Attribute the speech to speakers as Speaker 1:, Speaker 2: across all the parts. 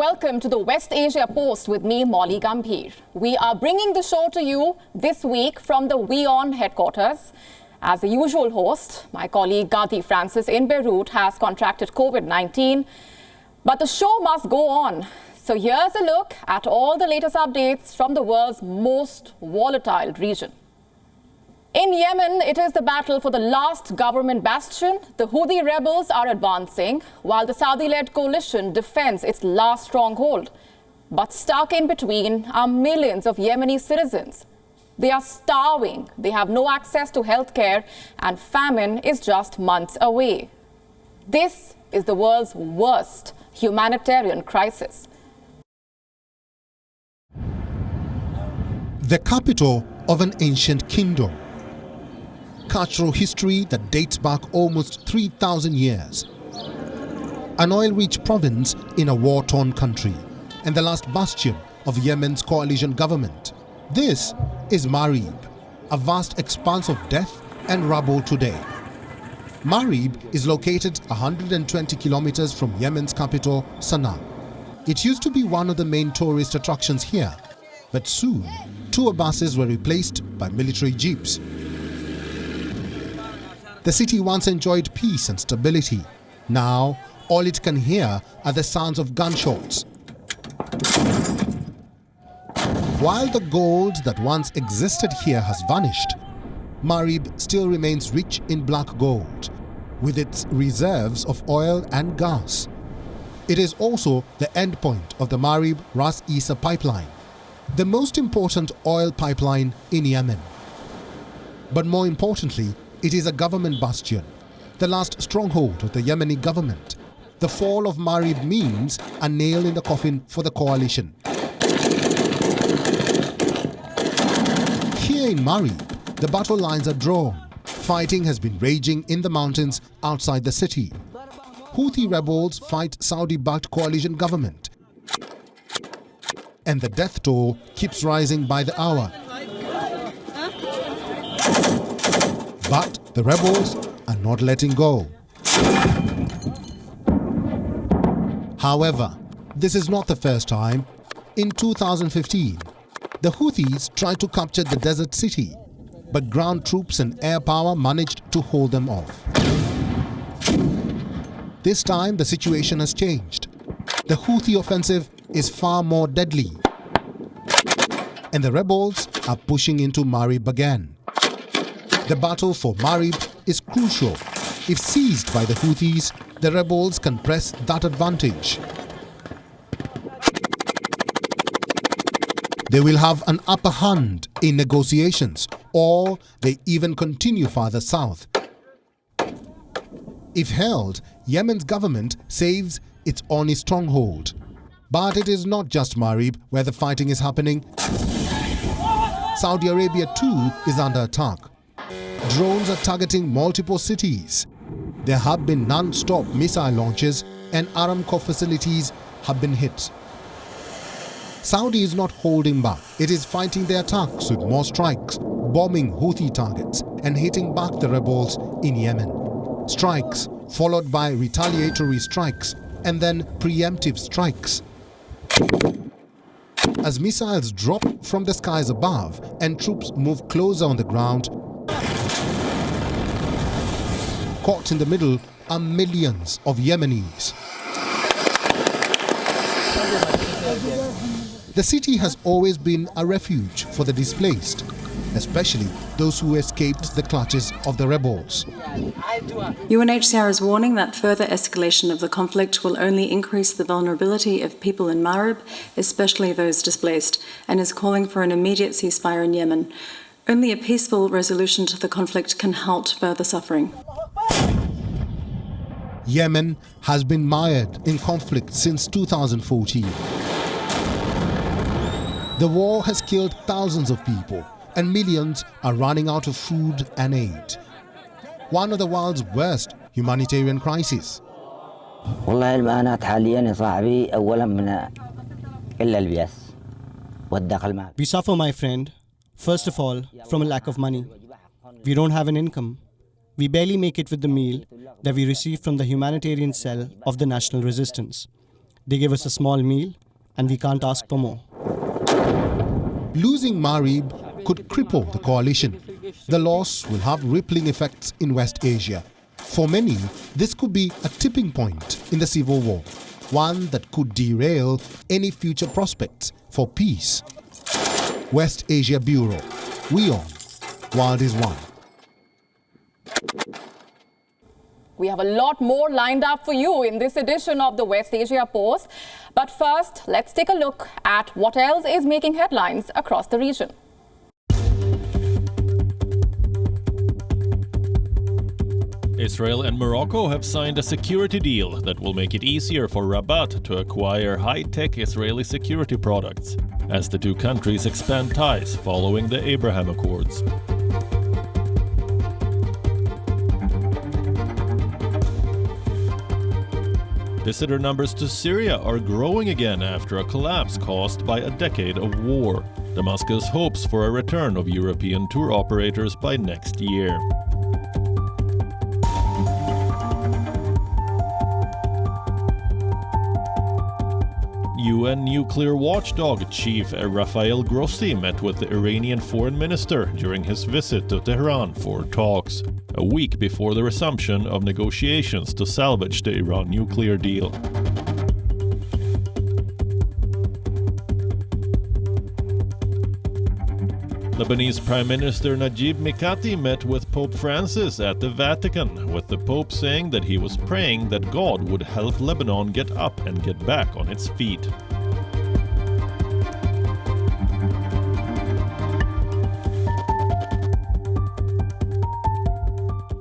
Speaker 1: welcome to the West Asia Post with me, Molly Gambhir. We are bringing the show to you this week from the WION headquarters. As the usual host, my colleague Gadi Francis in Beirut has contracted COVID-19, but the show must go on. So here's a look at all the latest updates from the world's most volatile region. In Yemen, it is the battle for the last government bastion. The Houthi rebels are advancing, while the Saudi-led coalition defends its last stronghold. But stuck in between are millions of Yemeni citizens. They are starving, they have no access to healthcare, and famine is just months away. This is the world's worst humanitarian crisis.
Speaker 2: The capital of an ancient kingdom. Cultural history that dates back almost 3,000 years. An oil-rich province in a war-torn country, and the last bastion of Yemen's coalition government. This is Marib, a vast expanse of death and rubble today. Marib is located 120 kilometers from Yemen's capital, Sana'a. It used to be one of the main tourist attractions here, but soon tour buses were replaced by military jeeps. The city once enjoyed peace and stability. Now, all it can hear are the sounds of gunshots. While the gold that once existed here has vanished, Marib still remains rich in black gold, with its reserves of oil and gas. It is also the endpoint of the Marib Ras Isa pipeline, the most important oil pipeline in Yemen. But more importantly, it is a government bastion, the last stronghold of the Yemeni government. The fall of Marib means a nail in the coffin for the coalition. Here in Marib, the battle lines are drawn. Fighting has been raging in the mountains outside the city. Houthi rebels fight Saudi-backed coalition government. And the death toll keeps rising by the hour. But the rebels are not letting go. However, this is not the first time. In 2015, the Houthis tried to capture the desert city, but ground troops and air power managed to hold them off. This time, the situation has changed. The Houthi offensive is far more deadly, and the rebels are pushing into Marib again. The battle for Marib is crucial. If seized by the Houthis, the rebels can press that advantage. They will have an upper hand in negotiations, or they even continue farther south. If held, Yemen's government saves its only stronghold. But it is not just Marib where the fighting is happening. Saudi Arabia too is under attack. Drones are targeting multiple cities. There have been non-stop missile launches and Aramco facilities have been hit. Saudi is not holding back. It is fighting the attacks with more strikes, bombing Houthi targets and hitting back the rebels in Yemen. Strikes followed by retaliatory strikes and then preemptive strikes. As missiles drop from the skies above and troops move closer on the ground, caught in the middle are millions of Yemenis. The city has always been a refuge for the displaced, especially those who escaped the clutches of the rebels.
Speaker 3: UNHCR is warning that further escalation of the conflict will only increase the vulnerability of people in Marib, especially those displaced, and is calling for an immediate ceasefire in Yemen. Only a peaceful resolution to the conflict can halt further suffering.
Speaker 2: Yemen has been mired in conflict since 2014. The war has killed thousands of people and millions are running out of food and aid. One of the world's worst humanitarian crises.
Speaker 4: We suffer, my friend, first of all, from a lack of money. We don't have an income. We barely make it with the meal that we receive from the humanitarian cell of the National Resistance. They give us a small meal and we can't ask for more.
Speaker 2: Losing Marib could cripple the coalition. The loss will have rippling effects in West Asia. For many, this could be a tipping point in the civil war, one that could derail any future prospects for peace. West Asia Bureau, WION, World is One.
Speaker 1: We have a lot more lined up for you in this edition of the West Asia Post. But first, let's take a look at what else is making headlines across the region.
Speaker 5: Israel and Morocco have signed a security deal that will make it easier for Rabat to acquire high-tech Israeli security products as the two countries expand ties following the Abraham Accords. Visitor numbers to Syria are growing again after a collapse caused by a decade of war. Damascus hopes for a return of European tour operators by next year. UN nuclear watchdog chief Rafael Grossi met with the Iranian foreign minister during his visit to Tehran for talks, a week before the resumption of negotiations to salvage the Iran nuclear deal. Lebanese Prime Minister Najib Mikati met with Pope Francis at the Vatican, with the Pope saying that he was praying that God would help Lebanon get up and get back on its feet.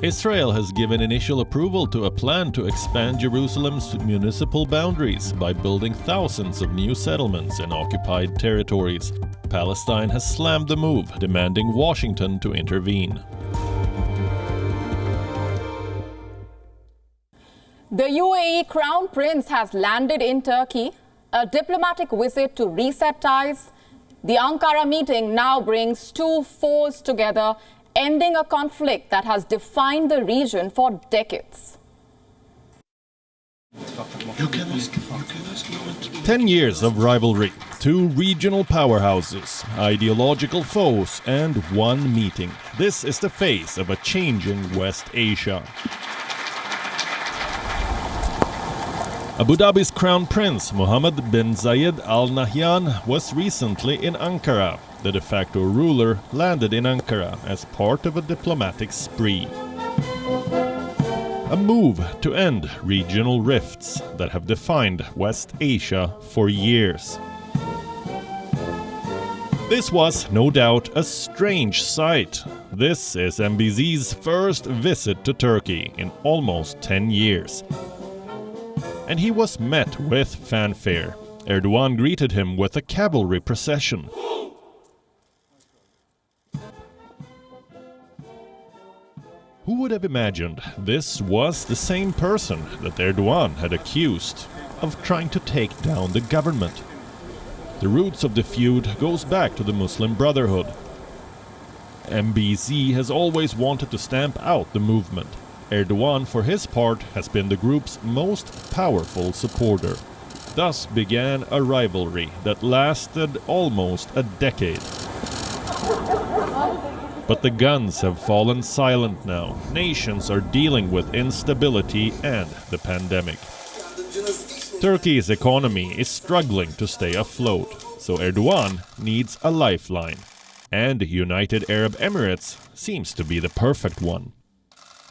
Speaker 5: Israel has given initial approval to a plan to expand Jerusalem's municipal boundaries by building thousands of new settlements in occupied territories. Palestine has slammed the move, demanding Washington to intervene.
Speaker 1: The UAE Crown Prince has landed in Turkey, a diplomatic visit to reset ties. The Ankara meeting now brings two foes together, ending a conflict that has defined the region for decades.
Speaker 5: 10 years of rivalry, two regional powerhouses, ideological foes, and one meeting. This is the face of a changing West Asia. Abu Dhabi's Crown Prince Mohammed bin Zayed Al Nahyan was recently in Ankara. The de facto ruler landed in Ankara as part of a diplomatic spree. A move to end regional rifts that have defined West Asia for years. This was, no doubt, a strange sight. This is MBZ's first visit to Turkey in almost 10 years. And he was met with fanfare. Erdogan greeted him with a cavalry procession. Who would have imagined this was the same person that Erdogan had accused of trying to take down the government? The roots of the feud goes back to the Muslim Brotherhood. MBZ has always wanted to stamp out the movement. Erdogan, for his part, has been the group's most powerful supporter. Thus began a rivalry that lasted almost a decade. But the guns have fallen silent now. Nations are dealing with instability and the pandemic. Turkey's economy is struggling to stay afloat, so Erdogan needs a lifeline. And United Arab Emirates seems to be the perfect one.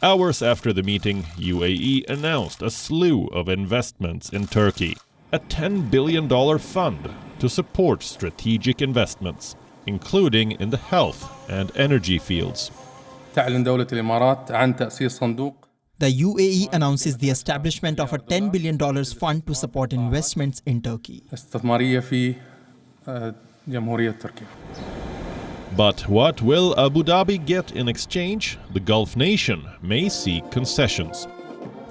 Speaker 5: Hours after the meeting, UAE announced a slew of investments in Turkey. A $10 billion fund to support strategic investments, including in the health and energy fields.
Speaker 6: تعلن دولة الإمارات عن تأسيس صندوق.
Speaker 7: The UAE announces the establishment of a $10 billion fund to support investments in Turkey.
Speaker 6: استثمارية في جمهورية تركيا.
Speaker 5: But what will Abu Dhabi get in exchange? The Gulf nation may seek concessions.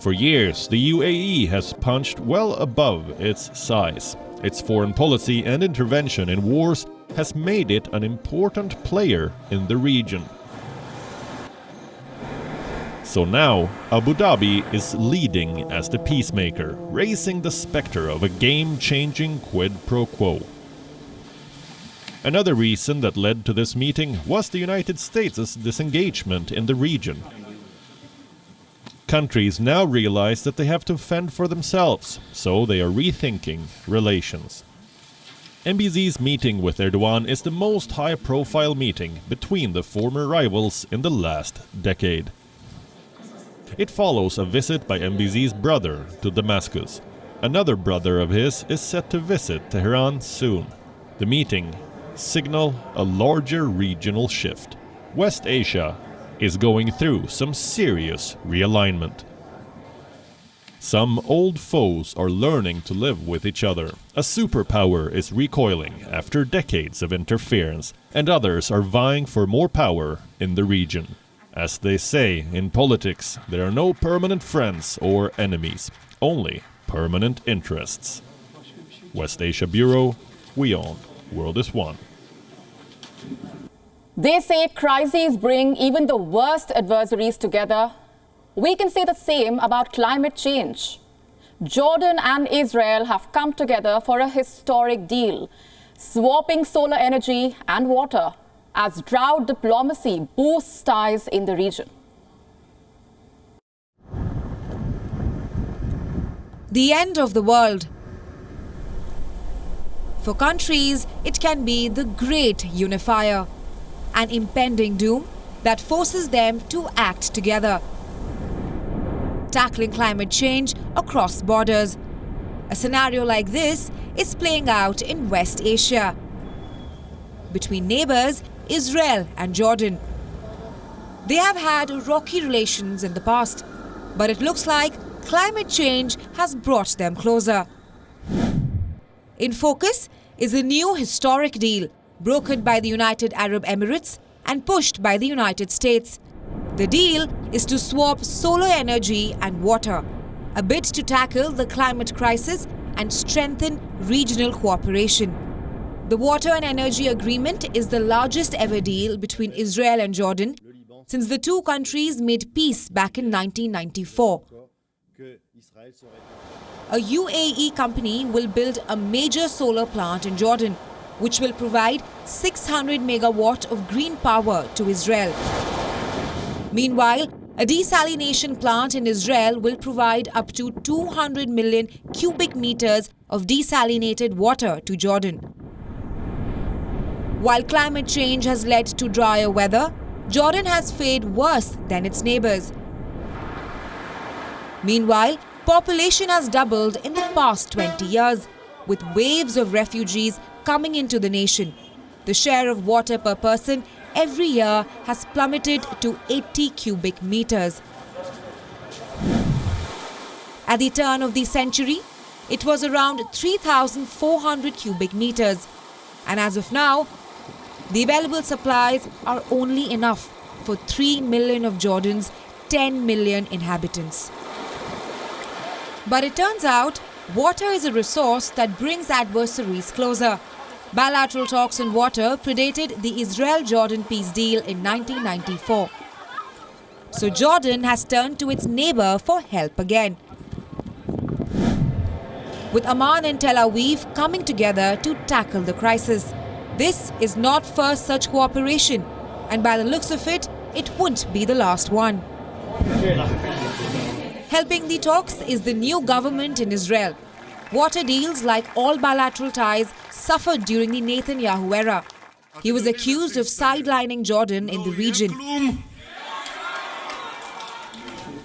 Speaker 5: For years, the UAE has punched well above its size. Its foreign policy and intervention in wars has made it an important player in the region. So now, Abu Dhabi is leading as the peacemaker, raising the specter of a game-changing quid pro quo. Another reason that led to this meeting was the United States' disengagement in the region. Countries now realize that they have to fend for themselves, so they are rethinking relations. MBZ's meeting with Erdogan is the most high-profile meeting between the former rivals in the last decade. It follows a visit by MBZ's brother to Damascus. Another brother of his is set to visit Tehran soon. The meeting signal a larger regional shift. West Asia is going through some serious realignment. Some old foes are learning to live with each other. A superpower is recoiling after decades of interference, and others are vying for more power in the region. As they say in politics, there are no permanent friends or enemies, only permanent interests. West Asia Bureau, WION, World is One.
Speaker 1: They say crises bring even the worst adversaries together. We can say the same about climate change. Jordan and Israel have come together for a historic deal, swapping solar energy and water as drought diplomacy boosts ties in the region.
Speaker 8: The end of the world. For countries, it can be the great unifier, an impending doom that forces them to act together, tackling climate change across borders. A scenario like this is playing out in West Asia, between neighbors Israel and Jordan. They have had rocky relations in the past, but it looks like climate change has brought them closer. In focus is a new historic deal brokered by the United Arab Emirates and pushed by the United States. The deal is to swap solar energy and water, a bid to tackle the climate crisis and strengthen regional cooperation. The water and energy agreement is the largest ever deal between Israel and Jordan since the two countries made peace back in 1994. A UAE company will build a major solar plant in Jordan, which will provide 600 megawatt of green power to Israel. Meanwhile, a desalination plant in Israel will provide up to 200 million cubic meters of desalinated water to Jordan. While climate change has led to drier weather, Jordan has fared worse than its neighbors. Meanwhile, population has doubled in the past 20 years, with waves of refugees coming into the nation. The share of water per person every year has plummeted to 80 cubic meters. At the turn of the century, it was around 3,400 cubic meters. And as of now, the available supplies are only enough for 3 million of Jordan's 10 million inhabitants. But it turns out, water is a resource that brings adversaries closer. Bilateral talks on water predated the Israel-Jordan peace deal in 1994. So Jordan has turned to its neighbor for help again, with Amman and Tel Aviv coming together to tackle the crisis. This is not first such cooperation, and by the looks of it, it won't be the last one. Helping the talks is the new government in Israel. Water deals, like all bilateral ties, suffered during the Netanyahu era. He was accused of sidelining Jordan in the region.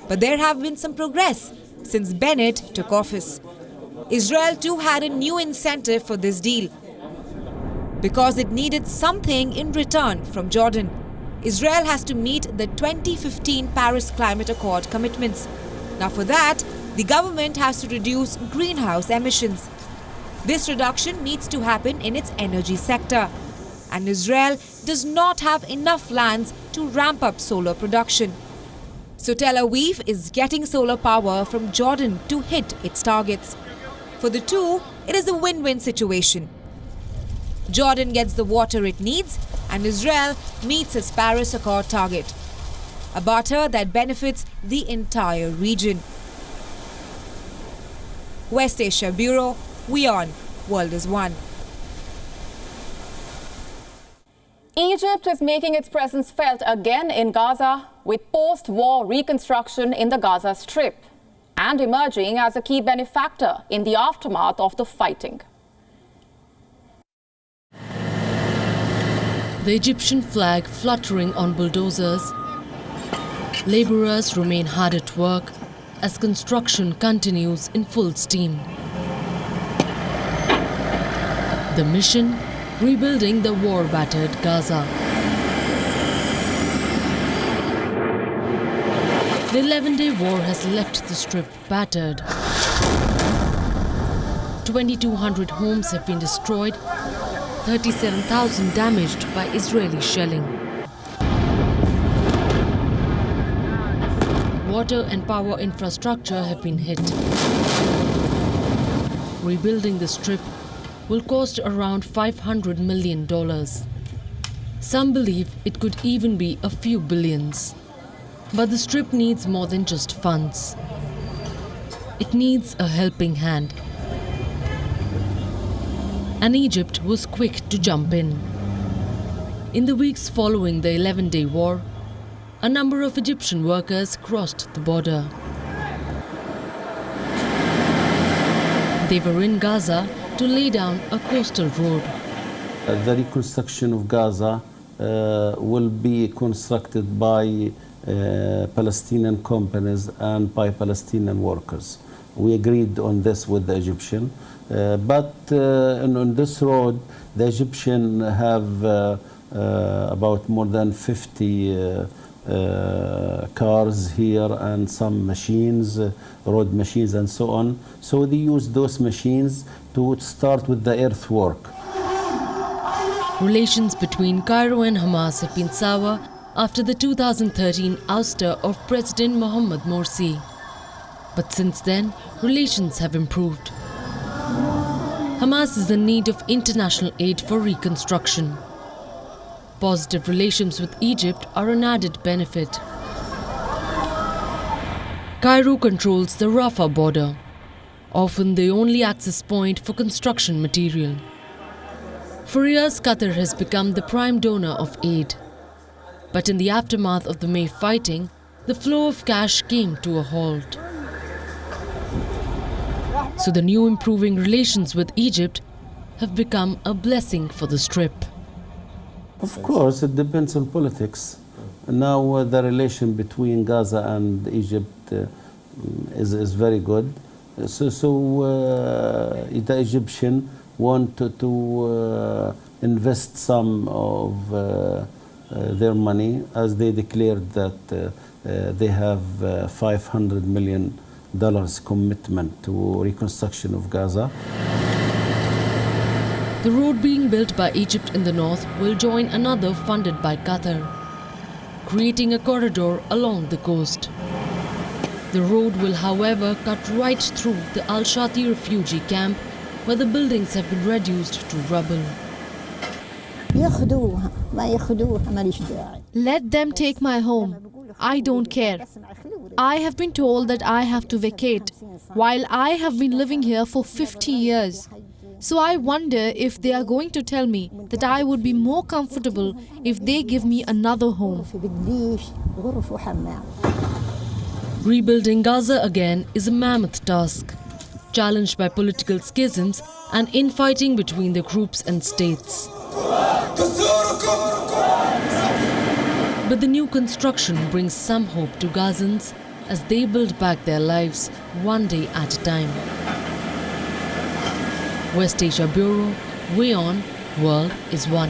Speaker 8: But there have been some progress since Bennett took office. Israel too had a new incentive for this deal, because it needed something in return from Jordan. Israel has to meet the 2015 Paris Climate Accord commitments. Now for that, the government has to reduce greenhouse emissions. This reduction needs to happen in its energy sector, and Israel does not have enough lands to ramp up solar production. So Tel Aviv is getting solar power from Jordan to hit its targets. For the two, it is a win-win situation. Jordan gets the water it needs, and Israel meets its Paris Accord target. a barter that benefits the entire region. West Asia Bureau, WION, World is One.
Speaker 1: Egypt is making its presence felt again in Gaza with post-war reconstruction in the Gaza Strip and emerging as a key benefactor in the aftermath of the fighting.
Speaker 9: The Egyptian flag fluttering on bulldozers. Laborers remain hard at work as construction continues in full steam. The mission? Rebuilding the war-battered Gaza. The 11-day war has left the Strip battered. 2,200 homes have been destroyed, 37,000 damaged by Israeli shelling. Water and power infrastructure have been hit. Rebuilding the Strip will cost around $500 million. Some believe it could even be a few billions. But the Strip needs more than just funds. It needs a helping hand. And Egypt was quick to jump in. In the weeks following the 11-day war, a number of Egyptian workers crossed the border. They were in Gaza to lay down a coastal road.
Speaker 10: The reconstruction of Gaza will be constructed by Palestinian companies and by Palestinian workers. We agreed on this with the Egyptian, but on this road, the Egyptian have about more than 50 cars here and some machines, road machines and so on. So they use those machines to start with the earthwork.
Speaker 9: Relations between Cairo and Hamas have been sour after the 2013 ouster of President Mohammed Morsi. But since then, relations have improved. Hamas is in need of international aid for reconstruction. Positive relations with Egypt are an added benefit. Cairo controls the Rafah border, often the only access point for construction material. For years, Qatar has become the prime donor of aid. But in the aftermath of the May fighting, the flow of cash came to a halt. So the new improving relations with Egypt have become a blessing for the Strip.
Speaker 10: Of course, it depends on politics. Now the relation between Gaza and Egypt is very good. So the Egyptian want to invest some of their money, as they declared that they have $500 million commitment to reconstruction of Gaza.
Speaker 9: The road being built by Egypt in the north will join another funded by Qatar, creating a corridor along the coast. The road will, however, cut right through the Al-Shati refugee camp, where the buildings have been reduced to rubble.
Speaker 11: Let them take my home. I don't care. I have been told that I have to vacate, while I have been living here for 50 years. So I wonder if they are going to tell me that I would be more comfortable if they give me another home.
Speaker 9: Rebuilding Gaza again is a mammoth task, challenged by political schisms and infighting between the groups and states. But the new construction brings some hope to Gazans as they build back their lives one day at a time. West Asia Bureau, WION, World is One.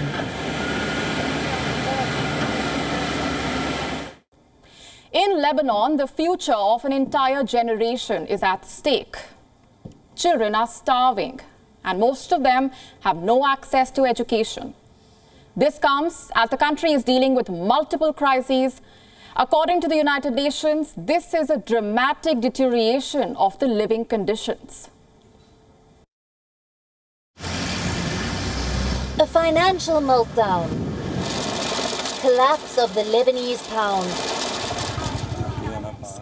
Speaker 1: In Lebanon, the future of an entire generation is at stake. Children are starving, and most of them have no access to education. This comes as the country is dealing with multiple crises. According to the United Nations, this is a dramatic deterioration of the living conditions.
Speaker 12: A financial meltdown, collapse of the Lebanese pound,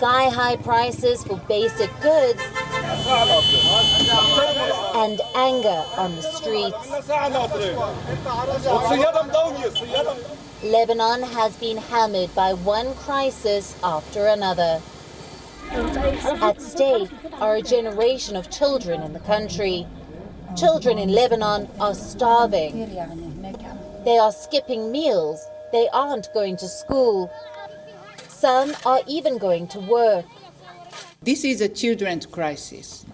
Speaker 12: sky-high prices for basic goods, and anger on the streets. Lebanon has been hammered by one crisis after another. At stake are a generation of children in the country. Children in Lebanon are starving. They are skipping meals. They aren't going to school. Some are even going to work.
Speaker 13: This is a children's crisis.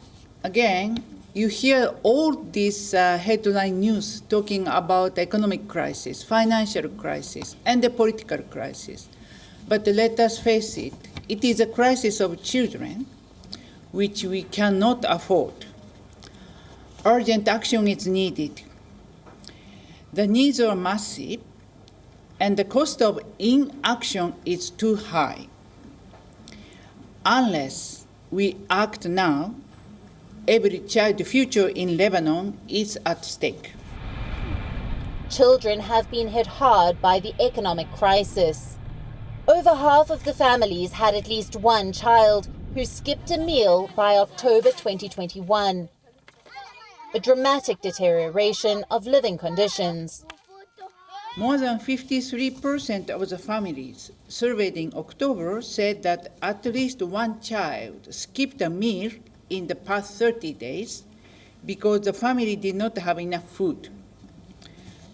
Speaker 13: Again, you hear all this headline news talking about economic crisis, financial crisis, and the political crisis. But let us face it, it is a crisis of children which we cannot afford. Urgent action is needed. The needs are massive, and the cost of inaction is too high. Unless we act now, every child's future in Lebanon is at stake.
Speaker 12: Children have been hit hard by the economic crisis. Over half of the families had at least one child who skipped a meal by October 2021. A dramatic deterioration of living conditions.
Speaker 13: More than 53% of the families surveyed in October said that at least one child skipped a meal in the past 30 days because the family did not have enough food.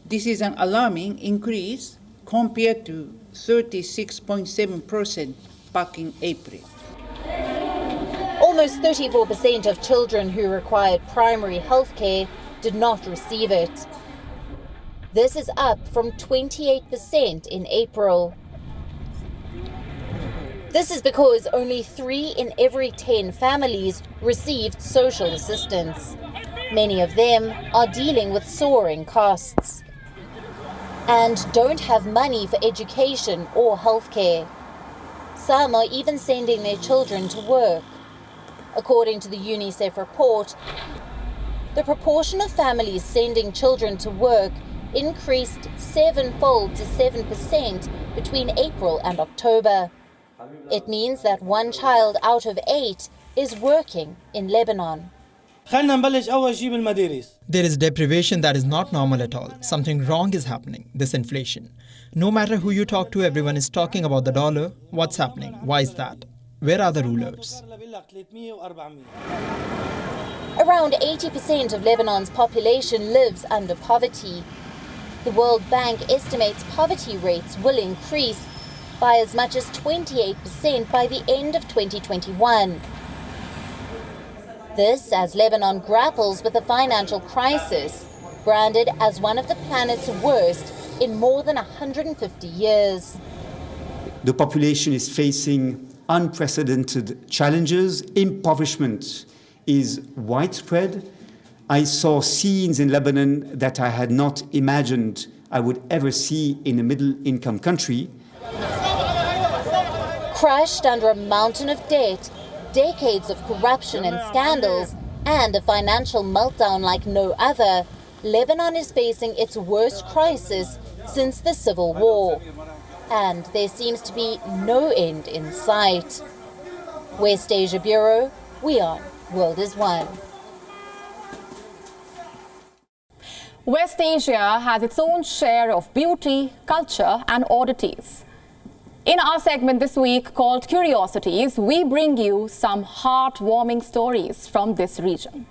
Speaker 13: This is an alarming increase compared to 36.7% back in April.
Speaker 12: Almost 34% of children who required primary health care did not receive it. This is up from 28% in April. This is because only 3 in every 10 families received social assistance. Many of them are dealing with soaring costs and don't have money for education or healthcare. Some are even sending their children to work. According to the UNICEF report, the proportion of families sending children to work increased 7-fold to 7% between April and October. It means that 1 child out of 8 is working in Lebanon.
Speaker 7: There is deprivation that is not normal at all. Something wrong is happening, this inflation. No matter who you talk to, everyone is talking about the dollar. What's happening? Why is that? Where are the rulers?
Speaker 12: Around 80% of Lebanon's population lives under poverty. The World Bank estimates poverty rates will increase by as much as 28% by the end of 2021. This as Lebanon grapples with a financial crisis, branded as one of the planet's worst in more than 150 years.
Speaker 14: The population is facing unprecedented challenges. Impoverishment is widespread. I saw scenes in Lebanon that I had not imagined I would ever see in a middle-income country.
Speaker 12: Crushed under a mountain of debt, decades of corruption and scandals, and a financial meltdown like no other, Lebanon is facing its worst crisis since the civil war. And there seems to be no end in sight. West Asia Bureau, WION World is One.
Speaker 1: West Asia has its own share of beauty, culture and oddities. In our segment this week called Curiosities, we bring you some heartwarming stories from this region.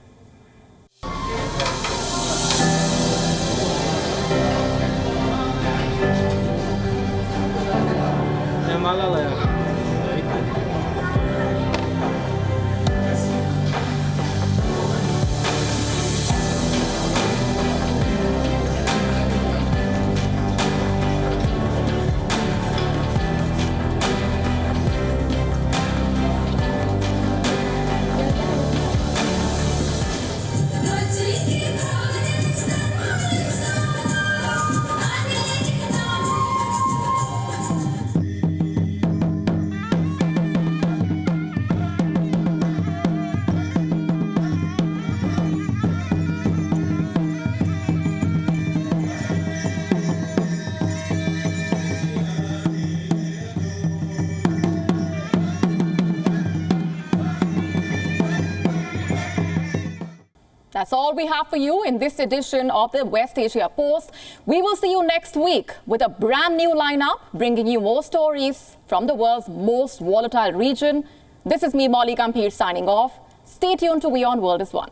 Speaker 1: That's all we have for you in this edition of the West Asia Post. We will see you next week with a brand new lineup, bringing you more stories from the world's most volatile region. This is me, Molly Gambhir, signing off. Stay tuned to WION World is One.